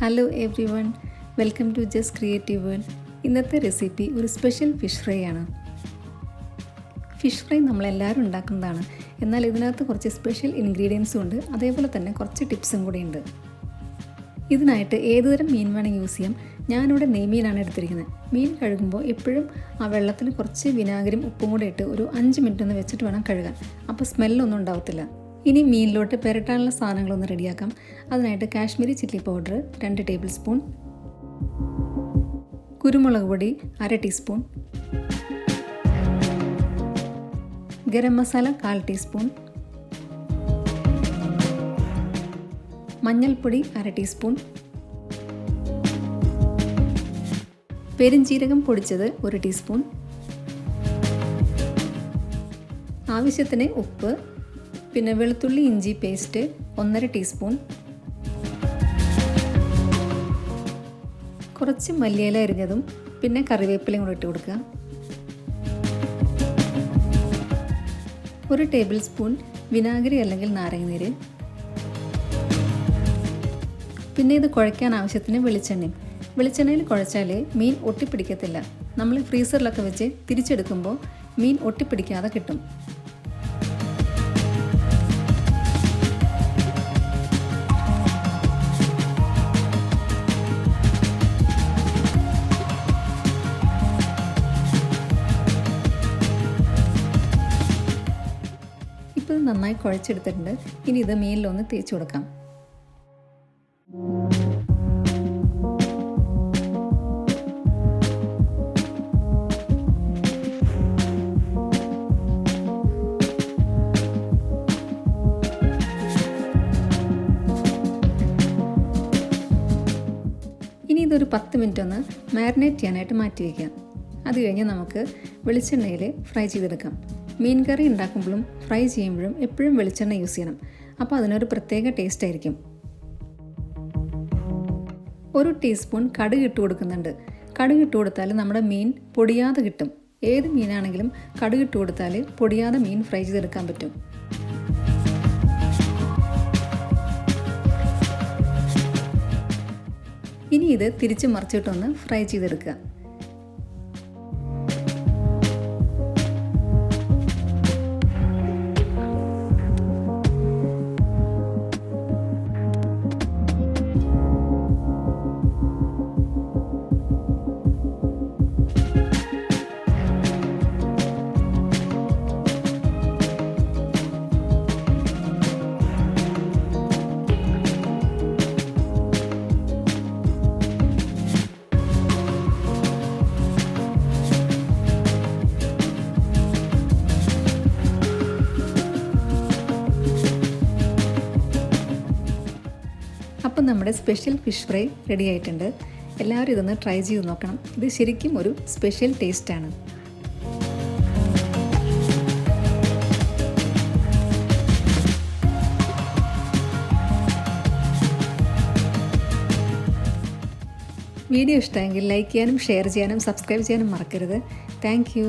Hello everyone, welcome to just creative world. ഇന്നത്തെ recipe ഒരു special fish fry ആണ്. Fish fry നമ്മളെല്ലാവരും ഉണ്ടാക്കുന്നതാണ്, എന്നാൽ ഇതിനകത്ത് കുറച്ച് സ്പെഷ്യൽ ഇൻഗ്രീഡിയൻസും ഉണ്ട്, അതേപോലെ തന്നെ കുറച്ച് ടിപ്സും കൂടി ഉണ്ട്. ഇതിനായിട്ട് ഏതുതരം മീൻ വേണമെങ്കിൽ യൂസ് ചെയ്യാം. ഞാനിവിടെ നെയ്മീനാണ് എടുത്തിരിക്കുന്നത്. മീൻ കഴുകുമ്പോൾ എപ്പോഴും ആ വെള്ളത്തിൽ കുറച്ച് വിനാഗിരിയും ഉപ്പും കൂടെ ഇട്ട് ഒരു 5 മിനിറ്റ് ഒന്ന് വെച്ചിട്ട് വേണം കഴുകാൻ, അപ്പോൾ സ്മെല്ലൊന്നും ഉണ്ടാവത്തില്ല. ഇനി മീനിലോട്ട് പുരട്ടാനുള്ള സാധനങ്ങളൊന്ന് റെഡിയാക്കാം. അതിനായിട്ട് Kashmiri chilli powder 2 table spoon, കുരുമുളക് പൊടി 1/2 ടീസ്പൂൺ, ഗരം മസാല 1/4 ടീസ്പൂൺ, മഞ്ഞൾപ്പൊടി 1/2 ടീസ്പൂൺ, പെരുംജീരകം പൊടിച്ചത് 1 ടീസ്പൂൺ, ആവശ്യത്തിന് ഉപ്പ്, പിന്നെ വെളുത്തുള്ളി ഇഞ്ചി പേസ്റ്റ് 1/2 ടീസ്പൂൺ, കുറച്ച് മല്ലിയില അരിഞ്ഞതും പിന്നെ കറിവേപ്പിലയും കൂടെ ഇട്ട് കൊടുക്കുക. 1 ടേബിൾ സ്പൂൺ വിനാഗിരി അല്ലെങ്കിൽ നാരങ്ങനീര്. പിന്നെ ഇത് കുഴയ്ക്കാൻ ആവശ്യത്തിന് വെളിച്ചെണ്ണയിൽ കുഴച്ചാൽ മീൻ ഒട്ടിപ്പിടിക്കത്തില്ല. നമ്മൾ ഫ്രീസറിലൊക്കെ വെച്ച് തിരിച്ചെടുക്കുമ്പോൾ മീൻ ഒട്ടിപ്പിടിക്കാതെ കിട്ടും. ഇപ്പോൾ നന്നായി കുഴച്ചെടുത്തിട്ടുണ്ട്. ഇനി ഇത് മീനിലൊന്ന് തേച്ച് കൊടുക്കാം. ഇനി ഇതൊരു 10 മിനിറ്റ് ഒന്ന് മാരിനേറ്റ് ചെയ്യാനായിട്ട് മാറ്റി വയ്ക്കാം. അത് കഴിഞ്ഞ് നമുക്ക് വെളിച്ചെണ്ണയിൽ ഫ്രൈ ചെയ്തെടുക്കാം. മീൻ കറി ഉണ്ടാക്കുമ്പോഴും ഫ്രൈ ചെയ്യുമ്പോഴും എപ്പോഴും വെളിച്ചെണ്ണ യൂസ് ചെയ്യണം, അപ്പോൾ അതിനൊരു പ്രത്യേക ടേസ്റ്റ് ആയിരിക്കും. 1 ടീസ്പൂൺ കടുക് ഇട്ട് കൊടുക്കുന്നുണ്ട്. കടുക് ഇട്ട് കൊടുത്താൽ നമ്മുടെ മീൻ പൊടിയാതെ കിട്ടും. ഏത് മീനാണെങ്കിലും കടുക് ഇട്ട് കൊടുത്താൽ പൊടിയാതെ മീൻ ഫ്രൈ ചെയ്തെടുക്കാൻ പറ്റും. ഇനി ഇത് തിരിച്ച് മറിച്ചിട്ടൊന്ന് ഫ്രൈ ചെയ്തെടുക്കുക. അപ്പം നമ്മുടെ സ്പെഷ്യൽ ഫിഷ് ഫ്രൈ റെഡി ആയിട്ടുണ്ട്. എല്ലാവരും ഇതൊന്ന് ട്രൈ ചെയ്ത് നോക്കണം. ഇത് ശരിക്കും ഒരു സ്പെഷ്യൽ ടേസ്റ്റാണ്. വീഡിയോ ഇഷ്ടമെങ്കിൽ ലൈക്ക് ചെയ്യാനും ഷെയർ ചെയ്യാനും സബ്സ്ക്രൈബ് ചെയ്യാനും മറക്കരുത്. Thank you.